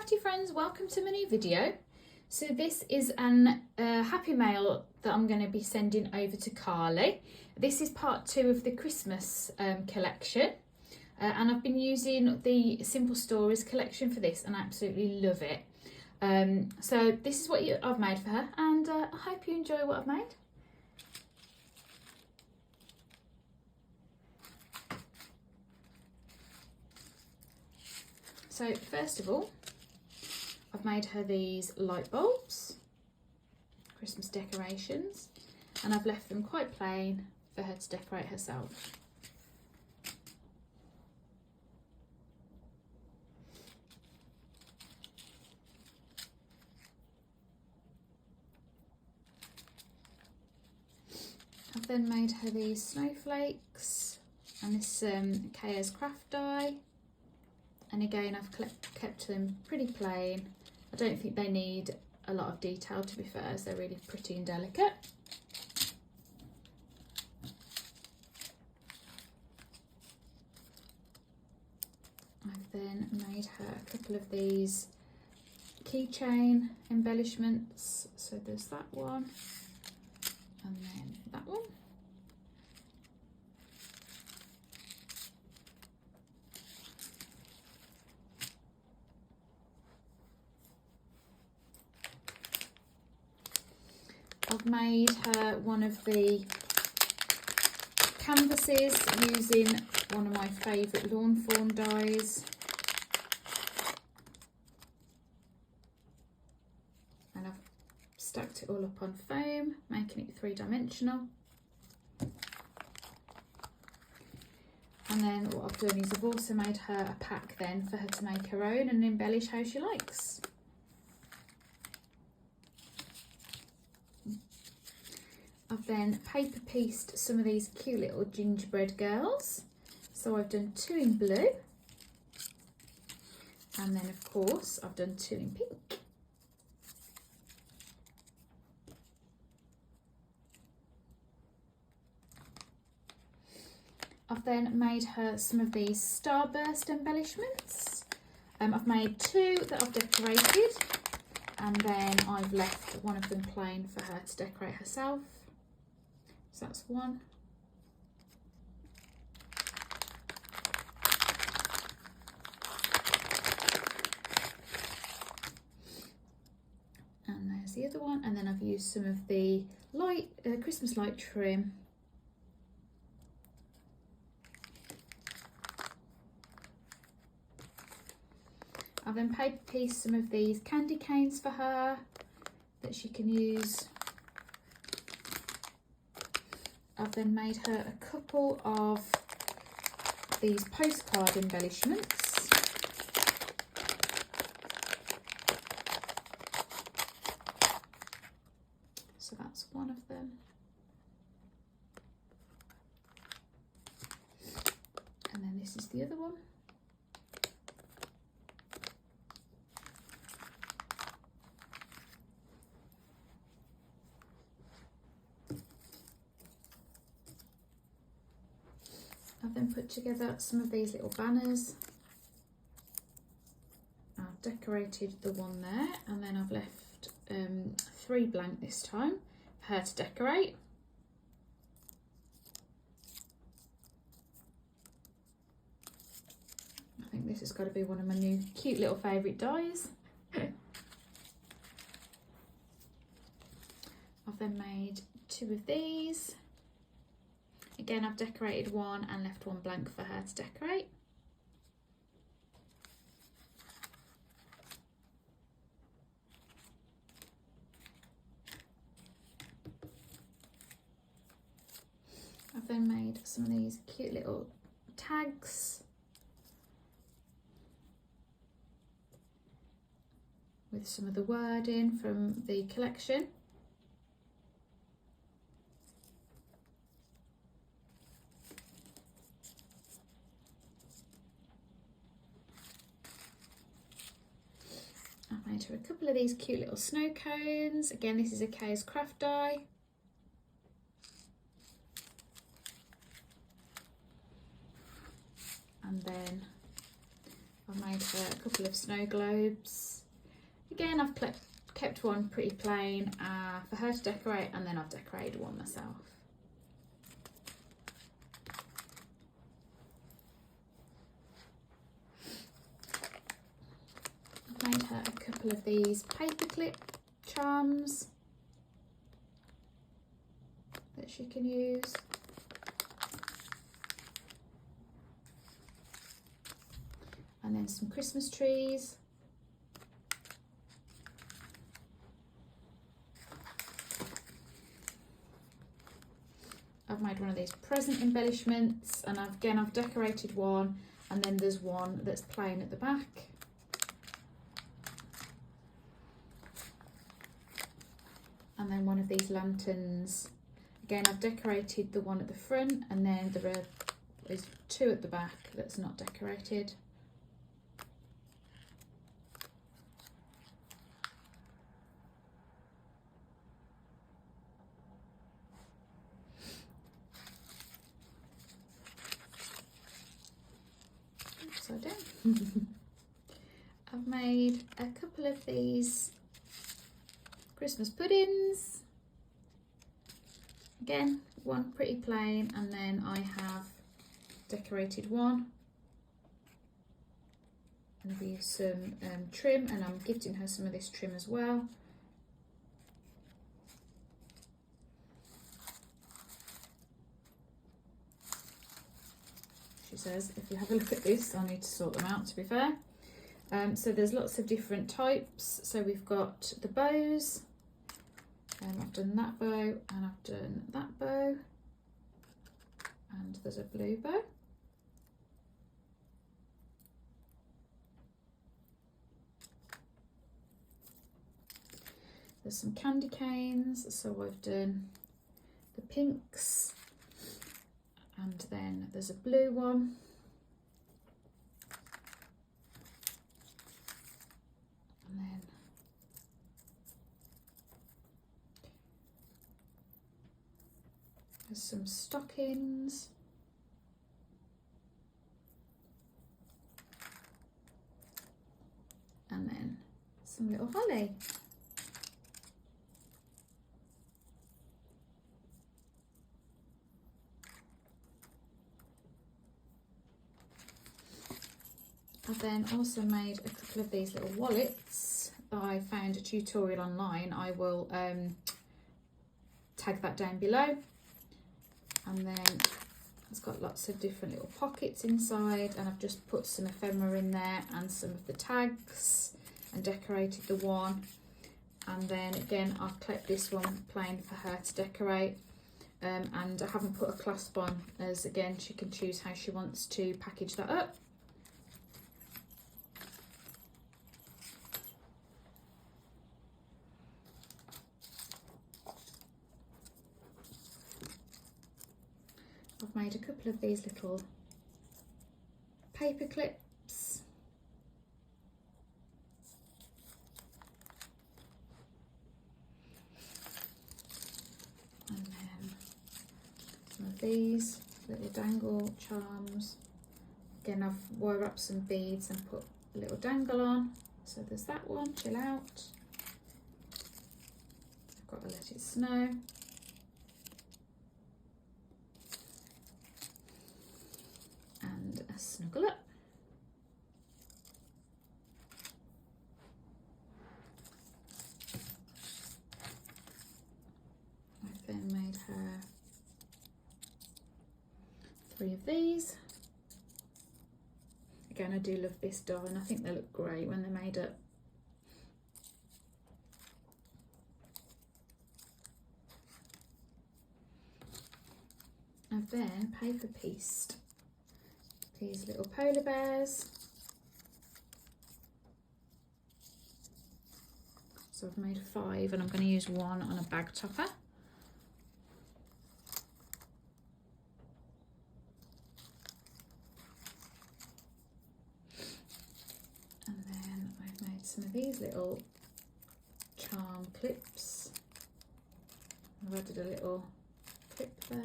crafty friends, welcome to my new video. So this is an happy mail that I'm going to be sending over to Carly. This is part 2 of the Christmas collection, and I've been using the Simple Stories collection for this and I absolutely love it. So this is what I've made for her, and I hope you enjoy what I've made. So first of all, I've made her these light bulbs, Christmas decorations, and I've left them quite plain for her to decorate herself. I've then made her these snowflakes and this 𝓬𝓱𝓲𝓼. And again, I've kept them pretty plain. I don't think they need a lot of detail, to be fair, as they're really pretty and delicate. I've then made her a couple of these keychain embellishments. So there's that one, and then that one. I've made her one of the canvases using one of my favourite lawn fawn dies. And I've stacked it all up on foam, making it 3-dimensional. And then what I've done is I've also made her a pack then for her to make her own and embellish how she likes. I've then paper pieced some of these cute little gingerbread girls. So I've done 2 in blue, and then of course I've done 2 in pink. I've then made her some of these starburst embellishments. I've made 2 that I've decorated, and then I've left one of them plain for her to decorate herself. So that's one. And there's the other one. And then I've used some of the light Christmas light trim. I've then paper pieced some of these candy canes for her that she can use. I've then made her a couple of these postcard embellishments. So that's one of them. And then this is the other one. I've then put together some of these little banners. I've decorated the one there, and then I've left 3 blank this time for her to decorate. I think this has got to be one of my new cute little favourite dies. I've then made 2 of these. Again, I've decorated one and left one blank for her to decorate. I've then made some of these cute little tags with some of the wording from the collection. I've made her a couple of these cute little snow cones. Again, this is a 𝓬𝓱𝓲𝓼. And then I've made made her a couple of snow globes. Again, I've kept one pretty plain for her to decorate, and then I've decorated one myself. I've made her a couple of these paperclip charms that she can use. And then some Christmas trees. I've made one of these present embellishments, and I've decorated one, and then there's one that's plain at the back. And then one of these lanterns. Again, I've decorated the one at the front, and then there is two at the back that's not decorated. Upside down. I've made a couple of these Christmas puddings. Again, one pretty plain, and then I have decorated one. And I've used some trim, and I'm gifting her some of this trim as well. She says, if you have a look at this, I need to sort them out, to be fair. So there's lots of different types. So we've got the bows. I've done that bow, and I've done that bow, and there's a blue bow. There's some candy canes, so I've done the pinks, and then there's a blue one. And then there's some stockings. And then some little holly. I've then also made a couple of these little wallets that I found a tutorial online. I will tag that down below. And then it's got lots of different little pockets inside, and I've just put some ephemera in there and some of the tags and decorated the one. And then again, I've kept this one plain for her to decorate. And I haven't put a clasp on, as again, she can choose how she wants to package that up. I've made a couple of these little paper clips. And then some of these little dangle charms. Again, I've wire up some beads and put a little dangle on. So there's that one, chill out. I've got to let it snow. And a snuggle up. I've then made her 3 of these. Again, I do love this doll, and I think they look great when they're made up. I've then paper pieced these little polar bears. So I've made 5, and I'm going to use one on a bag topper. And then I've made some of these little charm clips. I've added a little clip there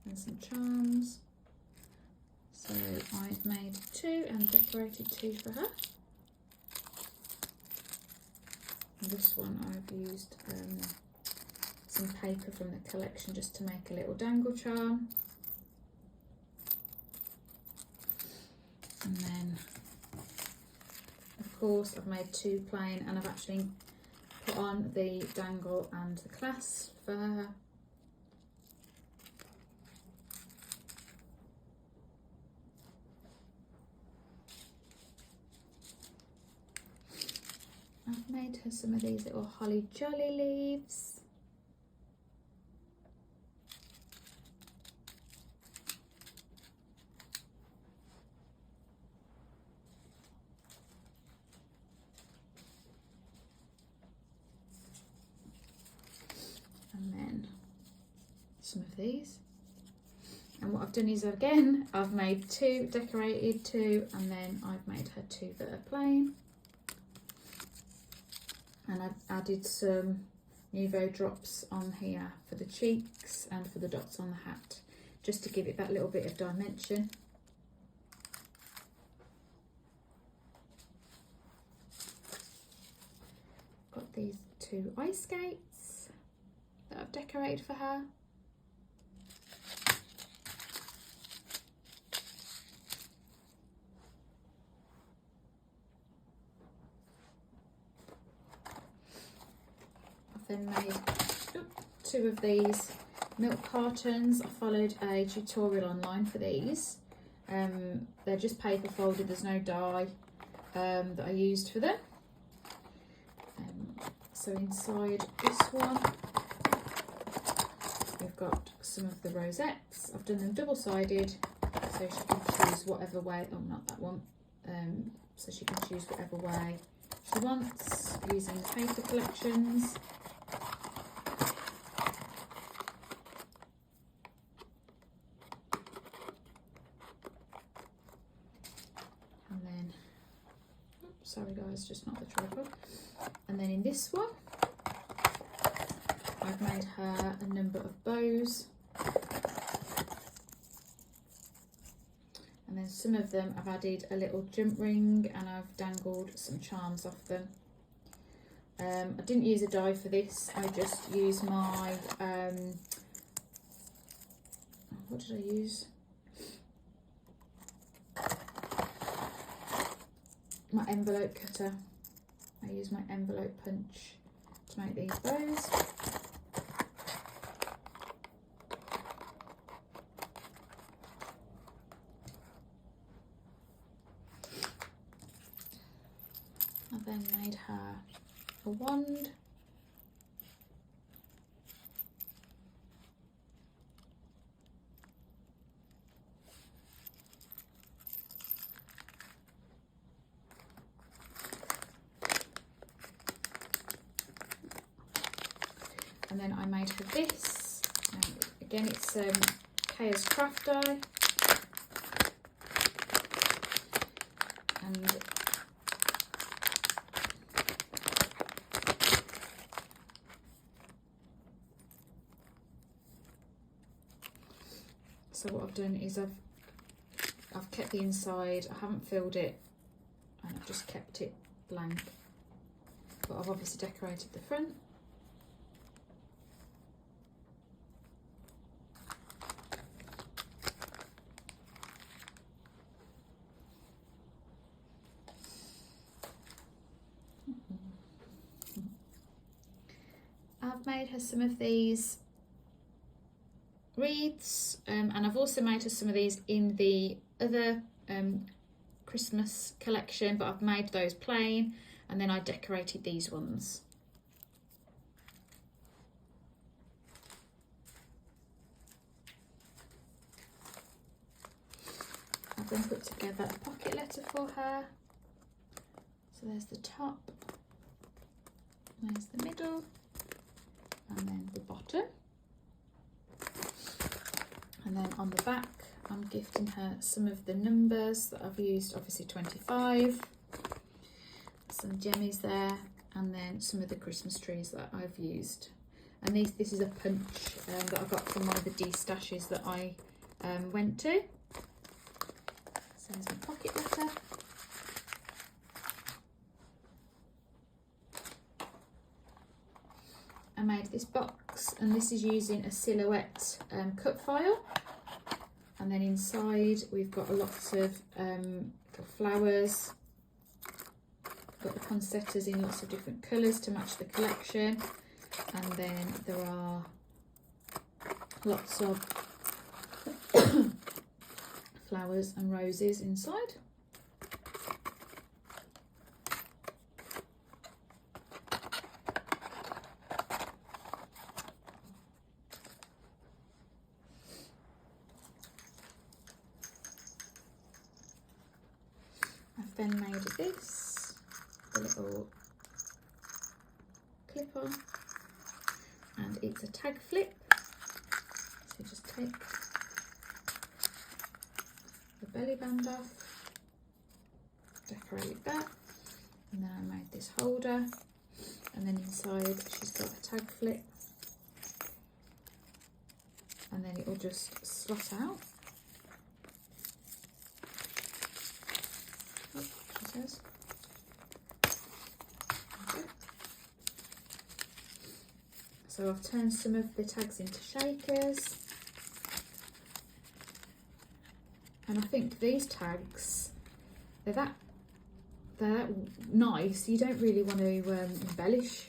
and some charms. So I've made 2 and decorated 2 for her. And this one I've used some paper from the collection just to make a little dangle charm. And then, of course, I've made 2 plain, and I've actually put on the dangle and the clasp for her. I've made her some of these little holly jolly leaves. And then some of these. And what I've done is, again, I've made 2 decorated 2, and then I've made her 2 that are plain. And I've added some Nouveau drops on here for the cheeks and for the dots on the hat, just to give it that little bit of dimension. Got these 2 ice skates that I've decorated for her. Then made 2 of these milk cartons. I followed a tutorial online for these. They're just paper folded, there's no dye that I used for them. So inside this one we've got some of the rosettes. I've done them double-sided so she can choose whatever way, oh not that one, so she can choose whatever way she wants using the paper collections. Sorry guys, just not the tripod. And then in this one, I've made her a number of bows. And then some of them I've added a little jump ring, and I've dangled some charms off them. I didn't use a die for this, I just used my, what did I use? My envelope cutter. I use my envelope punch to make these bows. I then made her a wand. And then I made her this, again it's 𝓬𝓱𝓲𝓼, and so what I've done is I've kept the inside, I haven't filled it, and I've just kept it blank, but I've obviously decorated the front. I've made her some of these wreaths, and I've also made her some of these in the other Christmas collection, but I've made those plain, and then I decorated these ones. I've then put together a pocket letter for her. So there's the top, there's the middle, and then the bottom. And then on the back, I'm gifting her some of the numbers that I've used, obviously 25, some jemmies there, and then some of the Christmas trees that I've used. And this is a punch that I got from one of the D stashes that I went to. There's my pocket letter. I made this box, and this is using a silhouette cut file, and then inside we've got lots of flowers. Got the poinsettias in lots of different colours to match the collection, and then there are lots of flowers and roses inside. I've then made this, a little clip-on, and it's a tag flip. So just take the belly band off, decorate that, and then I made this holder, and then inside she's got a tag flip, and then it will just slot out. Oh, she says. Okay. So I've turned some of the tags into shakers. And I think these tags, they're that nice, you don't really want to embellish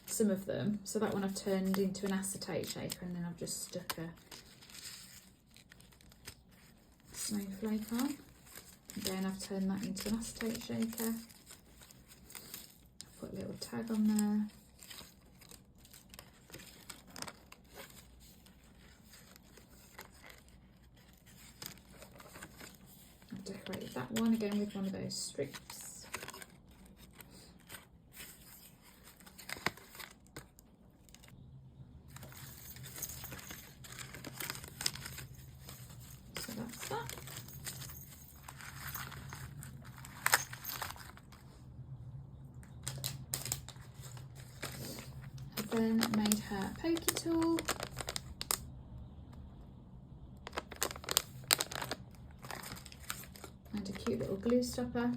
some of them. So that one I've turned into an acetate shaker, and then I've just stuck a snowflake on. Again, I've turned that into an acetate shaker. Put a little tag on there. I've decorated that one again with one of those strips. So that's that. Then made her pokey tool, and a cute little glue stopper.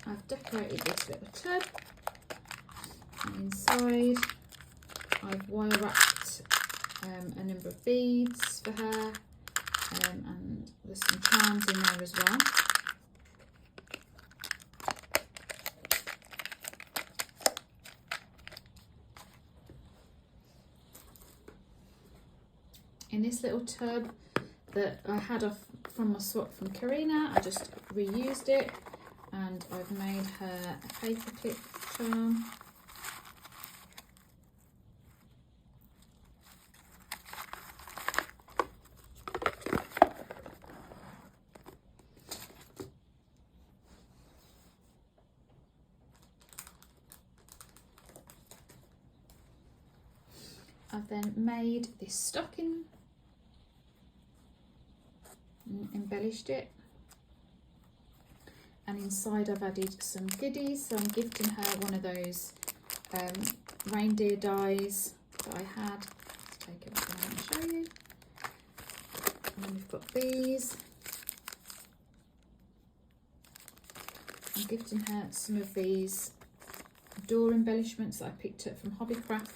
I've decorated this little tub, and inside I've wire wrapped a number of beads for her. And there's some charms in there as well. In this little tub that I had off from my swap from 𝓟𝓵𝓮𝓪, I just reused it, and I've made her a paper clip charm. I've then made this stocking and embellished it, and inside I've added some goodies. So I'm gifting her one of those reindeer dies that I had. Let's take everything out and show you. And then we've got these. I'm gifting her some of these door embellishments that I picked up from Hobbycraft.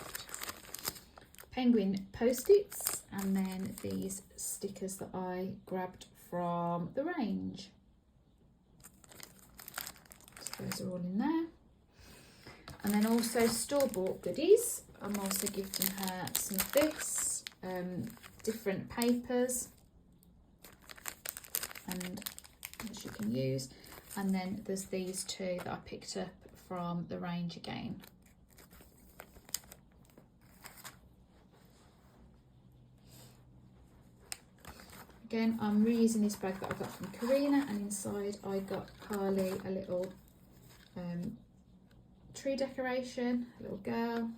Penguin post-its, and then these stickers that I grabbed from the range. So those are all in there. And then also store-bought goodies. I'm also gifting her some of this, different papers, and that she can use. And then there's these two that I picked up from the range again. Again, I'm reusing this bag that I got from 𝓟𝓵𝓮𝓪, and inside I got Carly a little tree decoration, a little girl.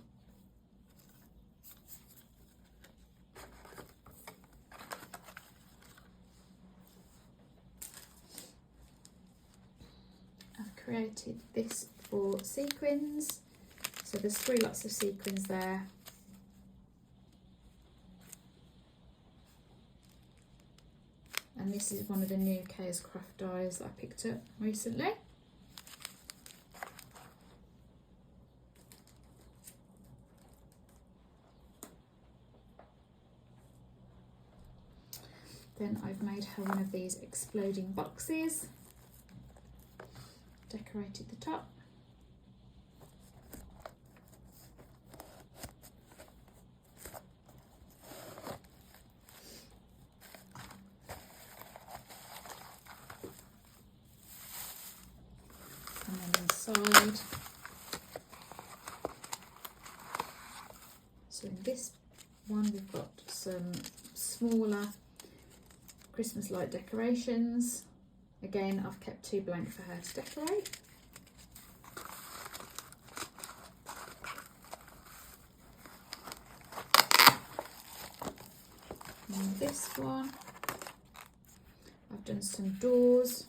I've created this for sequins. So there's 3 lots of sequins there. And this is one of the new Chaos Craft dies that I picked up recently. Then I've made her one of these exploding boxes, decorated the top. And then inside, so in this one we've got some smaller Christmas light decorations. Again, I've kept 2 blank for her to decorate. And this one, I've done some doors.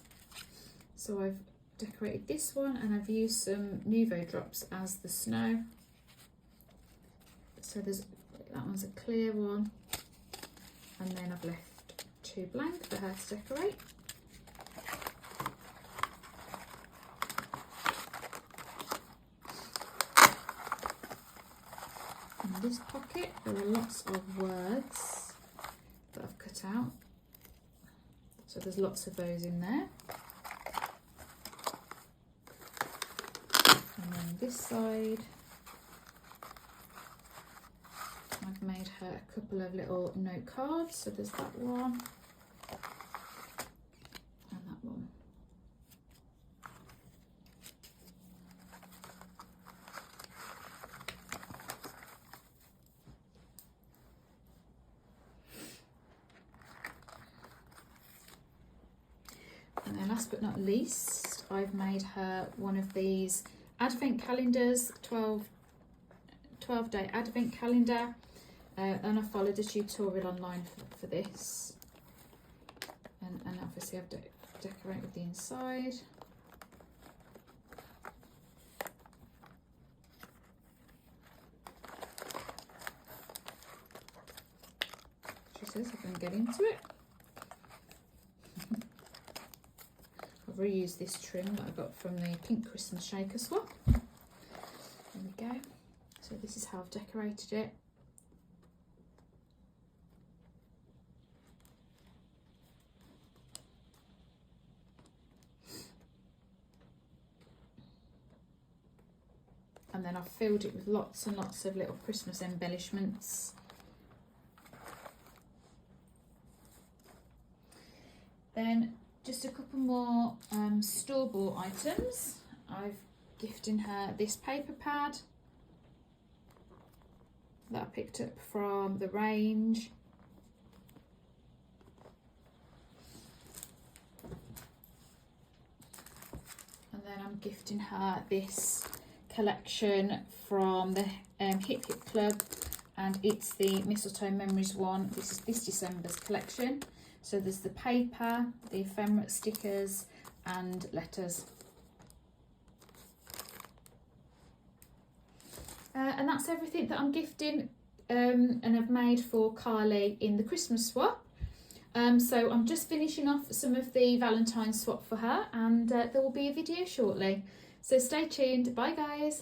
So I've decorated this one and I've used some Nuvo drops as the snow. So that one's a clear one, and then I've left 2 blank for her to decorate. In this pocket there are lots of words that I've cut out, so there's lots of those in there. And then this side I've made her a couple of little note cards, so there's that one and that one. And then last but not least, I've made her one of these advent calendars, 12-day advent calendar. And I followed a tutorial online for this, and obviously I've decorated the inside. She says I can get into it. I've reused this trim that I got from the Pink Christmas Shaker swap. There we go. So this is how I've decorated it. And then I've filled it with lots and lots of little Christmas embellishments. Then just a couple more store-bought items. I've gifted her this paper pad that I picked up from the range. And then I'm gifting her this collection from the Hip Hip Club, and it's the Mistletoe Memories one. This is this December's collection. So there's the paper, the ephemera stickers and letters. And that's everything that I'm gifting and I've made for Carly in the Christmas swap. So I'm just finishing off some of the Valentine's swap for her, and there will be a video shortly. So stay tuned. Bye guys.